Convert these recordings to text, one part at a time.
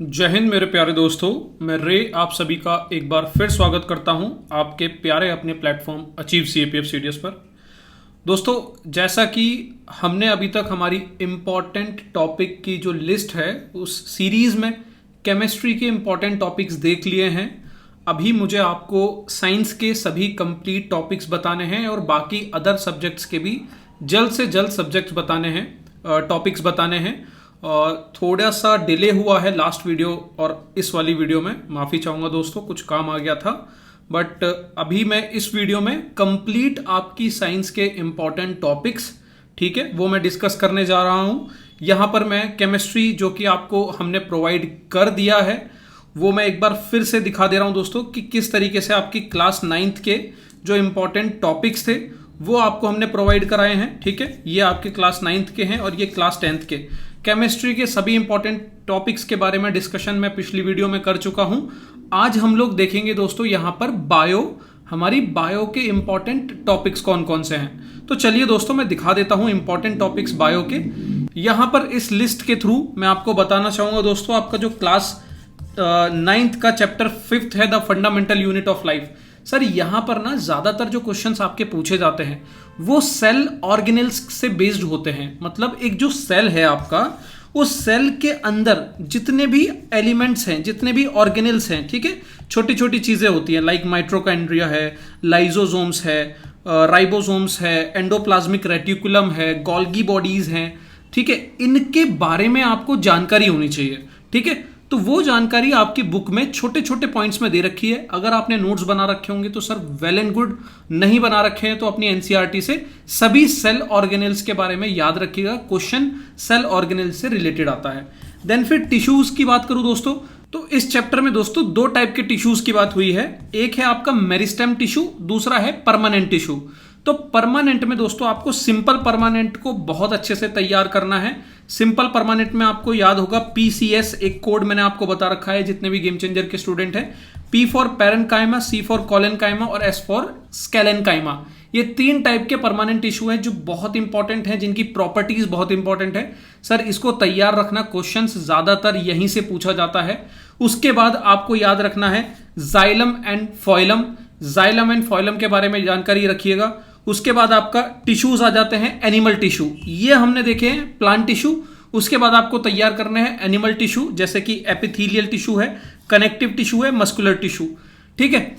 जय हिंद मेरे प्यारे दोस्तों। मैं रे आप सभी का एक बार फिर स्वागत करता हूं आपके प्यारे अपने प्लेटफॉर्म अचीव सीएपीएफ सीडीएस पर। दोस्तों, जैसा कि हमने अभी तक हमारी इम्पॉर्टेंट टॉपिक की जो लिस्ट है उस सीरीज में केमिस्ट्री के इम्पॉर्टेंट टॉपिक्स देख लिए हैं। अभी मुझे आपको साइंस के सभी कंप्लीट टॉपिक्स बताने हैं और बाकी अदर सब्जेक्ट्स के भी जल्द से जल्द सब्जेक्ट्स बताने हैं, टॉपिक्स बताने हैं। थोड़ा सा डिले हुआ है लास्ट वीडियो और इस वाली वीडियो में, माफ़ी चाहूँगा दोस्तों, कुछ काम आ गया था। बट अभी मैं इस वीडियो में कंप्लीट आपकी साइंस के इम्पॉर्टेंट टॉपिक्स, ठीक है, वो मैं डिस्कस करने जा रहा हूँ। यहाँ पर मैं केमिस्ट्री जो कि आपको हमने प्रोवाइड कर दिया है वो मैं एक बार फिर से दिखा दे रहा हूँ दोस्तों कि किस तरीके से आपकी क्लास 9th के जो इम्पॉर्टेंट टॉपिक्स थे वो आपको हमने प्रोवाइड कराए हैं। ठीक है, ये आपके क्लास 9th के हैं और ये क्लास 10th के केमिस्ट्री के सभी इंपॉर्टेंट टॉपिक्स के बारे में डिस्कशन मैं पिछली वीडियो में कर चुका हूं। आज हम लोग देखेंगे दोस्तों यहां पर हमारी बायो के इंपॉर्टेंट टॉपिक्स कौन कौन से हैं। तो चलिए दोस्तों मैं दिखा देता हूं इंपॉर्टेंट टॉपिक्स बायो के। यहां पर इस लिस्ट के थ्रू मैं आपको बताना चाहूंगा दोस्तों, आपका जो क्लास 9th का चैप्टर 5th है, the fundamental unit of life. Sir यहां पर ना ज्यादातर जो क्वेश्चंस आपके पूछे जाते हैं वो सेल ऑर्गेनेल्स से बेस्ड होते हैं। मतलब एक जो सेल है आपका, उस सेल के अंदर जितने भी एलिमेंट्स हैं, जितने भी ऑर्गेनेल्स हैं, ठीक है, छोटी छोटी चीजें होती हैं, लाइक माइट्रोकाइंड्रिया है, लाइजोसोम्स है, राइबोसोम्स है, एंडोप्लाज्मिक रेटिकुलम है, गोल्गी बॉडीज हैं, ठीक है, इनके बारे में आपको जानकारी होनी चाहिए। ठीक है, तो वो जानकारी आपकी बुक में छोटे छोटे पॉइंट्स में दे रखी है। अगर आपने नोट्स बना रखे होंगे तो सर वेल एंड गुड, नहीं बना रखे हैं तो अपनी एनसीईआरटी से सभी सेल ऑर्गेनेल्स के बारे में याद रखिएगा। क्वेश्चन सेल ऑर्गेनेल्स से रिलेटेड आता है। देन फिर टिश्यूज की बात करूं दोस्तों, तो इस चैप्टर में दोस्तों दो टाइप के टिश्यूज की बात हुई है। एक है आपका मेरिस्टेम टिश्यू, दूसरा है परमानेंट टिश्यू। तो परमानेंट में दोस्तों आपको सिंपल परमानेंट को बहुत अच्छे से तैयार करना है। सिंपल परमानेंट में आपको याद होगा पीसीएस, एक कोड मैंने आपको बता रखा है जितने भी गेम चेंजर के स्टूडेंट हैं। P for parenchyma, C for collenchyma और एस फॉर स्केलेनकाइमा। ये 3 टाइप के परमानेंट टिश्यू हैं जो बहुत इंपॉर्टेंट हैं, जिनकी प्रॉपर्टीज बहुत इंपॉर्टेंट है। सर इसको तैयार रखना, क्वेश्चंस ज्यादातर यहीं से पूछा जाता है। उसके बाद आपको याद रखना है जाइलम एंड फॉइलम। जाइलम एंड फॉइलम के बारे में जानकारी रखिएगा। उसके बाद आपका टिश्यूज आ जाते हैं एनिमल टिश्यू, ये हमने देखे हैं प्लांट टिश्यू। उसके बाद आपको तैयार करने हैं एनिमल टिश्यू, जैसे कि एपिथेलियल टिश्यू है, कनेक्टिव टिश्यू है, मस्कुलर टिश्यू। ठीक है,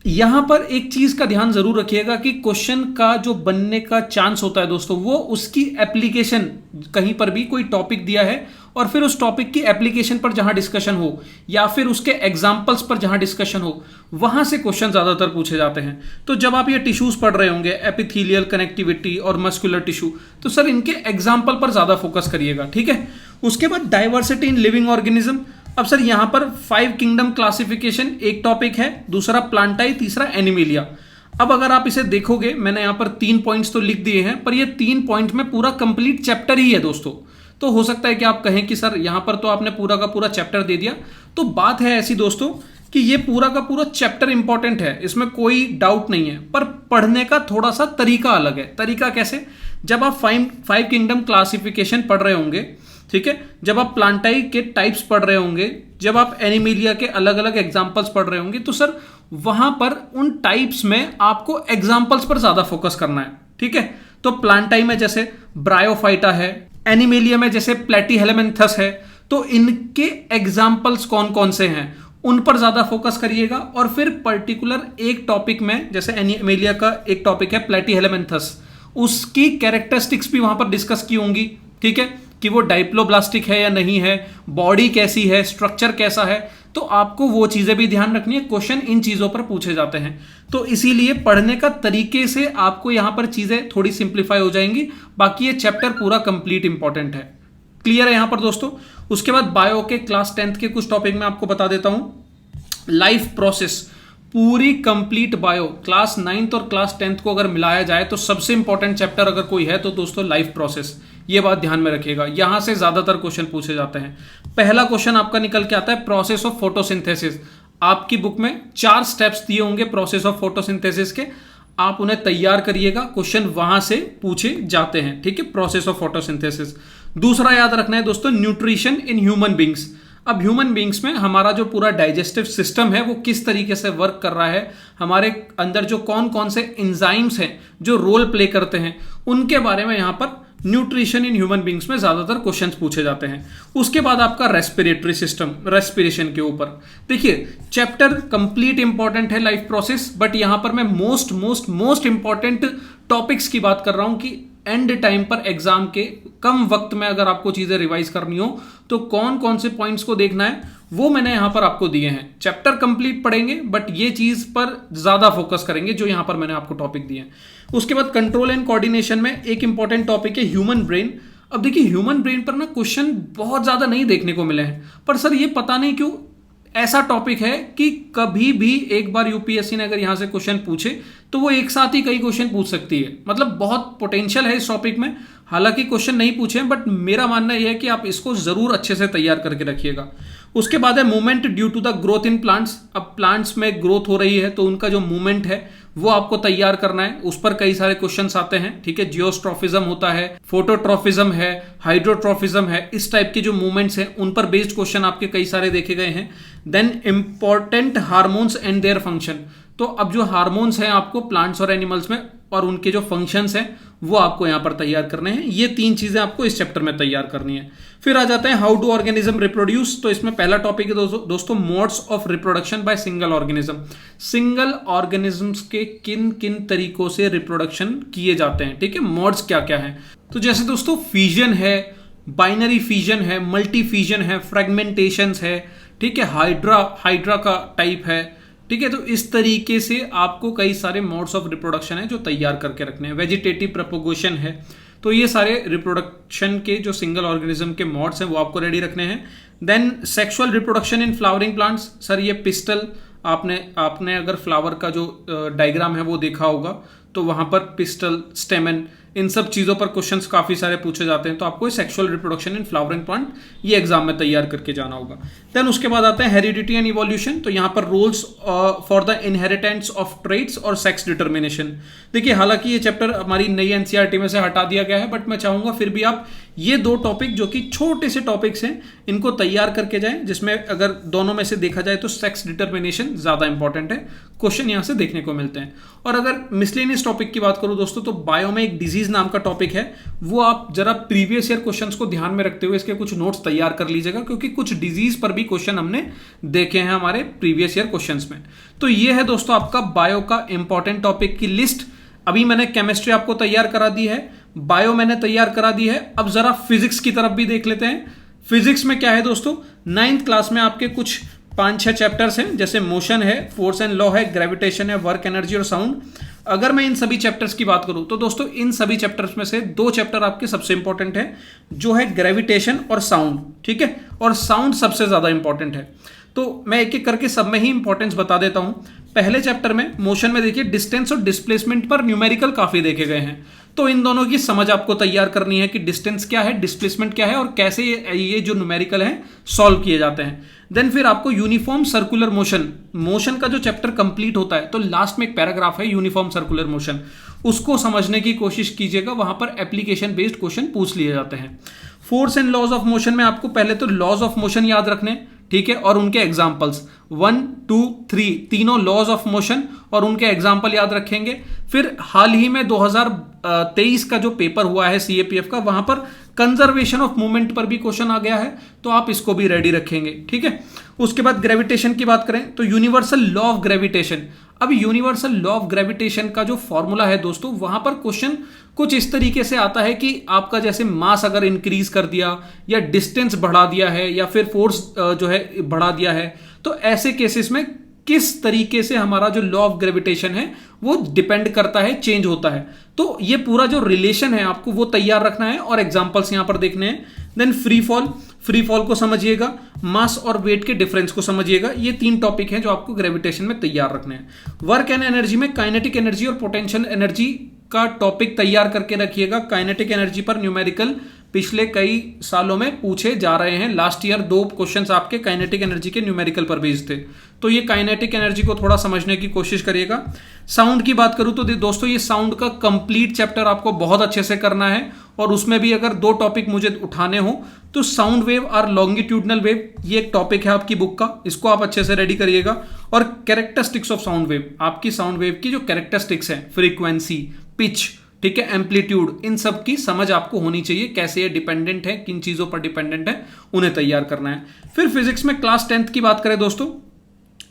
यहां पर एक चीज का ध्यान जरूर रखिएगा कि क्वेश्चन का जो बनने का चांस होता है दोस्तों, वो उसकी एप्लीकेशन, कहीं पर भी कोई टॉपिक दिया है और फिर उस टॉपिक की एप्लीकेशन पर जहां डिस्कशन हो या फिर उसके एग्जाम्पल्स पर जहां डिस्कशन हो, वहां से क्वेश्चन ज्यादातर पूछे जाते हैं। तो जब आप ये टिश्यूज पढ़ रहे होंगे, एपिथेलियल, कनेक्टिविटी और मस्कुलर टिश्यू, तो सर इनके एग्जाम्पल पर ज्यादा फोकस करिएगा। ठीक है, उसके बाद डाइवर्सिटी इन लिविंग ऑर्गेनिज्म। अब सर यहां पर 5 किंगडम क्लासिफिकेशन एक टॉपिक है, दूसरा प्लांटाई, तीसरा एनिमेलिया। अब अगर आप इसे देखोगे, मैंने यहां पर 3 पॉइंट्स तो लिख दिए हैं, पर ये 3 पॉइंट में पूरा कंप्लीट चैप्टर ही है दोस्तों। तो हो सकता है कि आप कहें कि सर यहां पर तो आपने पूरा का पूरा चैप्टर दे दिया। तो बात है ऐसी दोस्तों कि ये पूरा का पूरा चैप्टर इंपॉर्टेंट है, इसमें कोई डाउट नहीं है, पर पढ़ने का थोड़ा सा तरीका अलग है। तरीका कैसे? जब आप 5 किंगडम क्लासिफिकेशन पढ़ रहे होंगे, ठीक है, जब आप प्लांटाई के टाइप्स पढ़ रहे होंगे, जब आप एनिमेलिया के अलग अलग एग्जाम्पल्स पढ़ रहे होंगे, तो सर वहां पर उन टाइप्स में आपको एग्जाम्पल्स पर ज्यादा फोकस करना है। ठीक है, तो प्लांटाई में जैसे ब्रायोफाइटा है, एनिमेलिया में जैसे प्लेटीहेलमिन्थस है, तो इनके एग्जाम्पल्स कौन कौन से हैं उन पर ज्यादा फोकस करिएगा। और फिर पर्टिकुलर एक टॉपिक में, जैसे एनिमेलिया का एक टॉपिक है प्लेटीहेलमिन्थस, उसकी कैरेक्टरिस्टिक्स भी वहां पर डिस्कस की होंगी। ठीक है, कि वो डाइप्लोब्लास्टिक है या नहीं है, बॉडी कैसी है, स्ट्रक्चर कैसा है, तो आपको वो चीजें भी ध्यान रखनी है। क्वेश्चन इन चीजों पर पूछे जाते हैं, तो इसीलिए पढ़ने का तरीके से आपको यहां पर चीजें थोड़ी सिंप्लीफाई हो जाएंगी। बाकी ये चैप्टर पूरा कंप्लीट इंपॉर्टेंट है। क्लियर है यहां पर दोस्तों? उसके बाद बायो के क्लास 10th के कुछ टॉपिक में आपको बता देता हूं। लाइफ प्रोसेस, पूरी कंप्लीट बायो क्लास 9th और क्लास 10th को अगर मिलाया जाए तो सबसे इंपॉर्टेंट चैप्टर अगर कोई है तो दोस्तों लाइफ प्रोसेस। ये बात ध्यान में रखिएगा, यहां से ज्यादातर क्वेश्चन पूछे जाते हैं। पहला क्वेश्चन आपका निकल के आता है प्रोसेस ऑफ फोटोसिंथेसिस। आपकी बुक में 4 स्टेप्स दिए होंगे प्रोसेस ऑफ फोटोसिंथेसिस के, आप उन्हें तैयार करिएगा, क्वेश्चन वहां से पूछे जाते हैं। ठीक है, प्रोसेस ऑफ फोटोसिंथेसिस। दूसरा याद रखना है दोस्तों न्यूट्रिशन इन ह्यूमन बींग्स। अब ह्यूमन बींग्स में हमारा जो पूरा डाइजेस्टिव सिस्टम है वो किस तरीके से वर्क कर रहा है, हमारे अंदर जो कौन कौन से एंजाइम्स हैं जो रोल प्ले करते हैं, उनके बारे में यहां पर न्यूट्रिशन इन ह्यूमन बींग्स में ज्यादातर क्वेश्चंस पूछे जाते हैं। उसके बाद आपका रेस्पिरेटरी सिस्टम, रेस्पिरेशन के ऊपर देखिए चैप्टर कंप्लीट इंपॉर्टेंट है लाइफ प्रोसेस, बट यहां पर मैं मोस्ट इंपॉर्टेंट टॉपिक्स की बात कर रहा हूं कि एंड टाइम पर एग्जाम के कम वक्त में अगर आपको चीजें रिवाइज करनी हो तो कौन कौन से पॉइंट्स को देखना है वो मैंने यहां पर आपको दिए हैं। चैप्टर कंप्लीट पढ़ेंगे बट ये चीज पर ज्यादा फोकस करेंगे जो यहां पर मैंने आपको टॉपिक दिए हैं। उसके बाद कंट्रोल एंड कोऑर्डिनेशन में एक इंपॉर्टेंट टॉपिक है ह्यूमन ब्रेन। अब देखिए ह्यूमन ब्रेन पर ना क्वेश्चन बहुत ज्यादा नहीं देखने को मिले हैं, पर सर ये पता नहीं क्यों ऐसा टॉपिक है कि कभी भी एक बार यूपीएससी ने अगर यहां से क्वेश्चन पूछे तो वो एक साथ ही कई क्वेश्चन पूछ सकती है। मतलब बहुत पोटेंशियल है इस टॉपिक में, हालांकि क्वेश्चन नहीं पूछे हैं बट मेरा मानना यह है कि आप इसको जरूर अच्छे से तैयार करके रखिएगा। उसके बाद है movement due to the growth in plants. अब प्लांट्स में ग्रोथ हो रही है तो उनका जो मूवमेंट है वो आपको तैयार करना है, उस पर कई सारे क्वेश्चंस आते हैं। ठीक है, जियोस्ट्रॉफिज्म होता है, फोटोट्रॉफिज्म है, हाइड्रोट्रॉफिज्म है, इस टाइप के जो मूवमेंट्स हैं उन पर बेस्ड क्वेश्चन आपके कई सारे देखे गए हैं। Then important hormones and their function. तो अब जो हार्मोन्स हैं आपको प्लांट्स और एनिमल्स में और उनके जो फंक्शंस हैं वो आपको यहां पर तैयार करने हैं। ये 3 चीजें आपको इस चैप्टर में तैयार करनी है। फिर आ जाते हैं हाउ डू ऑर्गेनिज्म रिप्रोड्यूस। तो इसमें पहला टॉपिक है दोस्तों modes of reproduction by single organism. Single organisms के किन किन तरीकों से रिप्रोडक्शन किए जाते हैं। ठीक है, मोड्स क्या क्या है। तो जैसे दोस्तों फिजन है, बाइनरी फिजन है, मल्टी फिजन है, फ्रेगमेंटेशन है, ठीक है, हाइड्रा का टाइप है। ठीक है, तो इस तरीके से आपको कई सारे मोड्स ऑफ रिप्रोडक्शन है जो तैयार करके रखने हैं। वेजिटेटिव प्रोपगेशन है, तो ये सारे रिप्रोडक्शन के जो सिंगल ऑर्गेनिज्म के मोड्स हैं वो आपको रेडी रखने हैं। Then sexual reproduction in flowering plants. Sir ये पिस्टल आपने अगर फ्लावर का जो डायग्राम है वो देखा होगा तो वहां पर पिस्टल, स्टेमन, इन सब चीजों पर क्वेश्चंस काफी सारे पूछे जाते हैं। तो आपको sexual reproduction in flowering plant ये एग्जाम में तैयार करके जाना होगा। देन उसके बाद आता है हेरिडिटी एंड इवोल्यूशन। तो यहां पर rules for the inheritance of traits और सेक्स डिटर्मिनेशन। देखिए हालांकि ये चैप्टर हमारी नई एनसीईआरटी में से हटा दिया गया है बट मैं चाहूंगा फिर भी आप ये 2 टॉपिक जो कि छोटे से टॉपिक्स हैं इनको तैयार करके जाएं, जिसमें अगर दोनों में से देखा जाए तो सेक्स डिटर्मिनेशन ज्यादा इंपॉर्टेंट है, क्वेश्चन यहां से देखने को मिलते हैं। और अगर मिसलेनियस टॉपिक की बात करूं दोस्तों तो बायो में एक डिजीज नाम का टॉपिक है, वो आप जरा प्रीवियस ईयर क्वेश्चंस को ध्यान में रखते हुए इसके कुछ नोट्स तैयार कर लीजिएगा, क्योंकि कुछ डिजीज पर भी क्वेश्चन हमने देखे हैं हमारे प्रीवियस ईयर क्वेश्चंस में। तो ये है दोस्तों आपका बायो का इंपॉर्टेंट टॉपिक की लिस्ट। अभी मैंने केमिस्ट्री आपको तैयार करा दी है, बायो मैंने तैयार करा दी है। अब जरा फिजिक्स की तरफ भी देख लेते हैं। फिजिक्स में क्या है दोस्तों, 9th क्लास में आपके कुछ 5-6 चैप्टर्स हैं, जैसे मोशन है, फोर्स एंड लॉ है, ग्रेविटेशन है, वर्क एनर्जी और साउंड। अगर मैं इन सभी चैप्टर्स की बात करूं तो दोस्तों इन सभी चैप्टर्स में से 2 चैप्टर आपके सबसे इंपॉर्टेंट है, जो है ग्रेविटेशन और साउंड। ठीक है, और साउंड सबसे ज्यादा इंपॉर्टेंट है। तो मैं एक एक करके सब में ही इंपॉर्टेंस बता देता हूं। पहले चैप्टर में मोशन में देखिए डिस्टेंस और डिस्प्लेसमेंट पर न्यूमेरिकल काफी देखे गए हैं, तो इन दोनों की समझ आपको तैयार करनी है कि डिस्टेंस क्या है, डिस्प्लेसमेंट क्या है और कैसे ये जो न्यूमेरिकल है सॉल्व किए जाते हैं। देन फिर आपको यूनिफॉर्म सर्कुलर मोशन का जो चैप्टर कंप्लीट होता है तो लास्ट में एक पैराग्राफ है यूनिफॉर्म सर्कुलर मोशन, उसको समझने की कोशिश कीजिएगा, वहां पर एप्लीकेशन बेस्ड क्वेश्चन पूछ लिए जाते हैं। Force and laws of motion में आपको पहले तो लॉज ऑफ मोशन याद रखने, ठीक है, और उनके एग्जाम्पल्स 1, 2, 3 तीनों लॉज ऑफ मोशन और उनके एग्जाम्पल याद रखेंगे। फिर हाल ही में 2023 का जो पेपर हुआ है सीएपीएफ का, वहां पर कंजर्वेशन ऑफ मूवमेंट पर भी क्वेश्चन आ गया है, तो आप इसको भी रेडी रखेंगे। ठीक है, उसके बाद ग्रेविटेशन की बात करें तो यूनिवर्सल लॉ ऑफ ग्रेविटेशन। अब यूनिवर्सल लॉ ऑफ ग्रेविटेशन का जो फॉर्मूला है दोस्तों, वहां पर क्वेश्चन कुछ इस तरीके से आता है कि आपका जैसे मास अगर इंक्रीज कर दिया या डिस्टेंस बढ़ा दिया है या फिर फोर्स जो है बढ़ा दिया है, तो ऐसे केसेस में किस तरीके से हमारा जो लॉ ऑफ ग्रेविटेशन है वो डिपेंड करता है, चेंज होता है। तो ये पूरा जो रिलेशन है आपको वो तैयार रखना है और एग्जांपल्स यहां पर देखने हैं। देन फ्री फॉल को समझिएगा, मास और वेट के डिफरेंस को समझिएगा। ये 3 टॉपिक हैं जो आपको ग्रेविटेशन में तैयार रखने हैं। वर्क एंड एनर्जी में काइनेटिक एनर्जी और पोटेंशियल एनर्जी का टॉपिक तैयार करके रखिएगा। काइनेटिक एनर्जी पर न्यूमेरिकल पिछले कई सालों में पूछे जा रहे हैं। लास्ट ईयर 2 क्वेश्चंस आपके काइनेटिक एनर्जी के न्यूमेरिकल पर बेस्ड थे, तो ये काइनेटिक एनर्जी को थोड़ा समझने की कोशिश करिएगा। साउंड की बात करूं तो दोस्तों ये साउंड का कंप्लीट चैप्टर आपको बहुत अच्छे से करना है, और उसमें भी अगर 2 टॉपिक मुझे उठाने हो तो साउंड वेव और लॉन्गिट्यूडनल वेव, ये एक टॉपिक है आपकी बुक का, इसको आप अच्छे से रेडी करिएगा। और कैरेक्टरिस्टिक्स ऑफ साउंड वेव, आपकी साउंड वेव की जो कैरेक्टरिस्टिक्स है, फ्रीक्वेंसी, पिच, ठीक है, एम्पलीट्यूड, इन सब की समझ आपको होनी चाहिए, कैसे ये डिपेंडेंट है, किन चीजों पर डिपेंडेंट है, उन्हें तैयार करना है। फिर फिजिक्स में क्लास 10th की बात करें दोस्तों,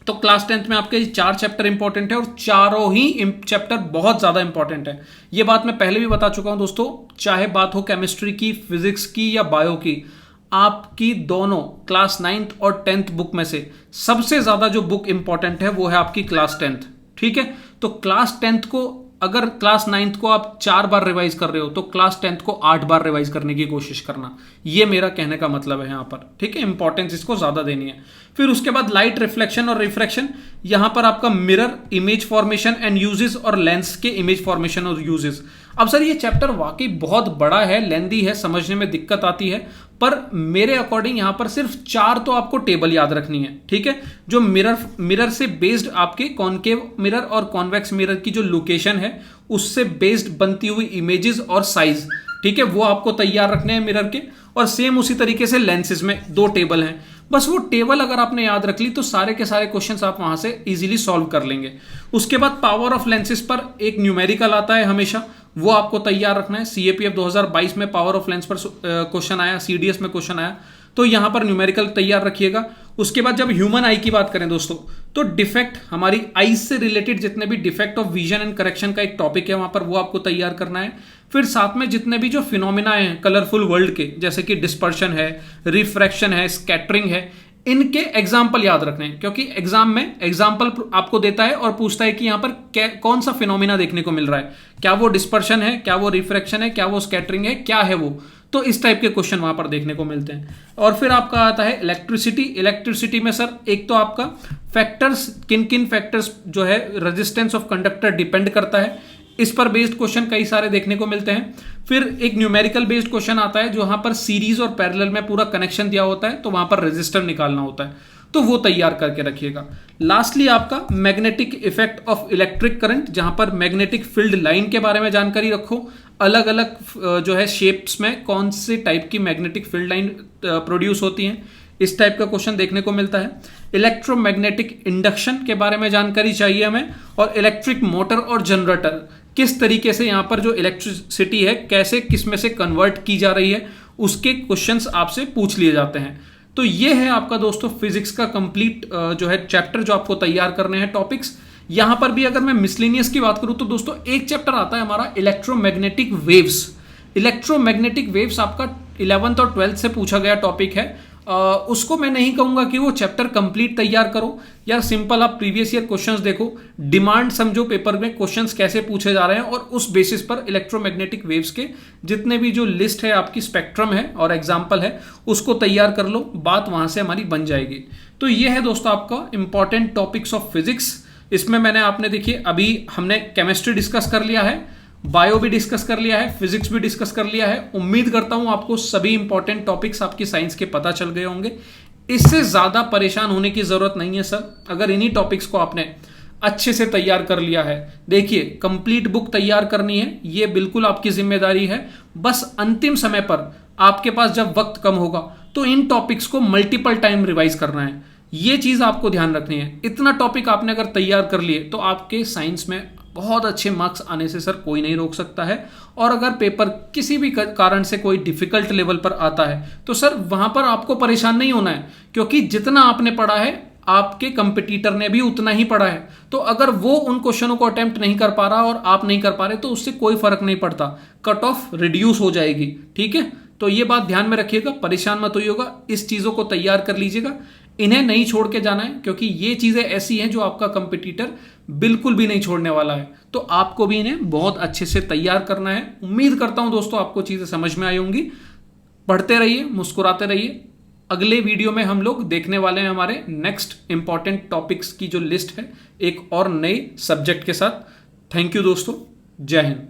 तो क्लास 10th में आपके 4 चैप्टर इंपॉर्टेंट है, और चारों ही चैप्टर बहुत ज्यादा इंपॉर्टेंट है। ये बात मैं पहले भी बता चुका हूं दोस्तों, चाहे बात हो केमिस्ट्री की, फिजिक्स की या बायो की, आपकी दोनों क्लास 9th और 10th बुक में से सबसे ज्यादा जो बुक इंपॉर्टेंट है वो है आपकी क्लास 10th। ठीक है, तो क्लास 10th को, अगर क्लास 9th को आप 4 बार रिवाइज कर रहे हो तो क्लास 10th को 8 बार रिवाइज करने की कोशिश करना, ये मेरा कहने का मतलब है यहां पर। ठीक है, इंपॉर्टेंस इसको ज्यादा देनी है। फिर उसके बाद लाइट रिफ्लेक्शन और रिफ्रैक्शन, यहां पर आपका mirror, image formation and uses, और लेंस के इमेज फॉर्मेशन और यूजेस। अब सर ये चैप्टर वाकई बहुत बड़ा है, लेंदी है, समझने में दिक्कत आती है, पर मेरे अकॉर्डिंग यहां पर सिर्फ 4 तो आपको टेबल याद रखनी है। ठीक है, जो मिरर से बेस्ड आपके कॉनकेव मिरर और कॉन्वेक्स मिरर की जो लोकेशन है उससे बेस्ड बनती हुई इमेजेस और साइज, ठीक है, वो आपको तैयार रखने हैं मिरर के। और सेम उसी तरीके से लेंसेज में 2 टेबल हैं, बस वो टेबल अगर आपने याद रख ली तो सारे के सारे क्वेश्चंस आप वहां से इजीली सॉल्व कर लेंगे। उसके बाद पावर ऑफ लेंसेज पर एक न्यूमेरिकल आता है हमेशा, वो आपको तैयार रखना है। सीएपीएफ 2022 में पावर ऑफ लेंस पर क्वेश्चन आया, सीडीएस में क्वेश्चन आया, तो यहां पर न्यूमेरिकल तैयार रखिएगा। उसके बाद जब ह्यूमन आई की बात करें दोस्तों, तो डिफेक्ट, हमारी आईज से रिलेटेड जितने भी defect of vision and correction का एक टॉपिक है वहां पर, वो आपको तैयार करना है। फिर साथ में जितने भी जो फिनोमिना हैं कलरफुल वर्ल्ड के, जैसे कि डिस्पर्शन है, रिफ्रैक्शन है, स्कैटरिंग है, इनके एग्जाम्पल याद रखने हैं, क्योंकि एग्जाम में एग्जाम्पल आपको देता है और पूछता है कि यहां पर कौन सा फिनोमिना देखने को मिल रहा है, क्या वो डिस्पर्शन है, क्या वो रिफ्रैक्शन है, क्या वो स्कैटरिंग है, क्या है वो, तो इस टाइप के क्वेश्चन वहां पर देखने को मिलते हैं। और फिर आपका आता है इलेक्ट्रिसिटी। इलेक्ट्रिसिटी में सर एक तो आपका फैक्टर्स, किन किन फैक्टर्स जो है रेजिस्टेंस ऑफ कंडक्टर डिपेंड करता है, इस पर बेस्ड क्वेश्चन कई सारे देखने को मिलते हैं। फिर एक न्यूमेरिकल बेस्ड क्वेश्चन आता है जहां पर सीरीज और पैरेलल में पूरा कनेक्शन दिया होता है, तो वहां पर रेजिस्टर निकालना होता है, तो वो तैयार करके रखिएगा। लास्टली आपका magnetic effect of electric current, जहां पर मैग्नेटिक फील्ड लाइन के बारे में जानकारी रखो, अलग अलग जो है शेप्स में कौन से टाइप की मैग्नेटिक फील्ड लाइन प्रोड्यूस होती हैं, इस टाइप का क्वेश्चन देखने को मिलता है। इलेक्ट्रोमैग्नेटिक इंडक्शन के बारे में जानकारी चाहिए हमें, और इलेक्ट्रिक मोटर और जनरेटर, किस तरीके से यहां पर जो इलेक्ट्रिसिटी है कैसे किस में से कन्वर्ट की जा रही है, उसके क्वेश्चंस आपसे पूछ लिए जाते हैं। तो ये है आपका दोस्तों फिजिक्स का कंप्लीट जो है चैप्टर, जो आपको तैयार करने हैं टॉपिक्स। यहां पर भी अगर मैं मिसलेनियस की बात करूं तो दोस्तों एक चैप्टर आता है हमारा इलेक्ट्रोमैग्नेटिक वेव्स। इलेक्ट्रोमैग्नेटिक वेव्स आपका 11th और 12th से पूछा गया टॉपिक है। उसको मैं नहीं कहूंगा कि वो चैप्टर कंप्लीट तैयार करो, या सिंपल आप प्रीवियस ईयर क्वेश्चंस देखो, डिमांड समझो पेपर में क्वेश्चंस कैसे पूछे जा रहे हैं, और उस बेसिस पर इलेक्ट्रोमैग्नेटिक वेव्स के जितने भी जो लिस्ट है आपकी, स्पेक्ट्रम है और एग्जाम्पल है, उसको तैयार कर लो, बात वहां से हमारी बन जाएगी। तो ये है दोस्तों आपका इंपॉर्टेंट टॉपिक्स ऑफ फिजिक्स। इसमें मैंने आपने देखिए अभी हमने केमिस्ट्री डिस्कस कर लिया है, बायो भी डिस्कस कर लिया है, फिजिक्स भी डिस्कस कर लिया है। उम्मीद करता हूं आपको सभी इंपॉर्टेंट टॉपिक्स आपकी साइंस के पता चल गए होंगे। इससे ज्यादा परेशान होने की जरूरत नहीं है सर, अगर इन्हीं टॉपिक्स को आपने अच्छे से तैयार कर लिया है। देखिए कंप्लीट बुक तैयार करनी है, ये बिल्कुल आपकी जिम्मेदारी है। बस अंतिम समय पर आपके पास जब वक्त कम होगा तो इन टॉपिक्स को मल्टीपल टाइम रिवाइज करना है, ये चीज आपको ध्यान रखनी है। इतना टॉपिक आपने अगर तैयार कर लिए तो आपके साइंस में बहुत अच्छे मार्क्स आने से सर कोई नहीं रोक सकता है। और अगर पेपर किसी भी कारण से कोई डिफिकल्ट लेवल पर आता है तो सर वहां पर आपको परेशान नहीं होना है, क्योंकि जितना आपने पढ़ा है आपके कंपटीटर ने भी उतना ही पढ़ा है। तो अगर वो उन क्वेश्चनों को अटेम्प्ट नहीं कर पा रहा और आप नहीं कर पा रहे तो उससे कोई फर्क नहीं पड़ता, कट ऑफ रिड्यूस हो जाएगी। ठीक है, तो ये बात ध्यान में रखिएगा, परेशान मत होइएगा, इस चीजों को तैयार कर लीजिएगा, इन्हें नहीं छोड़ के जाना है, क्योंकि ये चीजें ऐसी हैं जो आपका कंपटीटर बिल्कुल भी नहीं छोड़ने वाला है। तो आपको भी इन्हें बहुत अच्छे से तैयार करना है। उम्मीद करता हूं दोस्तों आपको चीजें समझ में आई होंगी। पढ़ते रहिए, मुस्कुराते रहिए। अगले वीडियो में हम लोग देखने वाले हैं हमारे नेक्स्ट इंपॉर्टेंट टॉपिक्स की जो लिस्ट है, एक और नए सब्जेक्ट के साथ। थैंक यू दोस्तों, जय हिंद।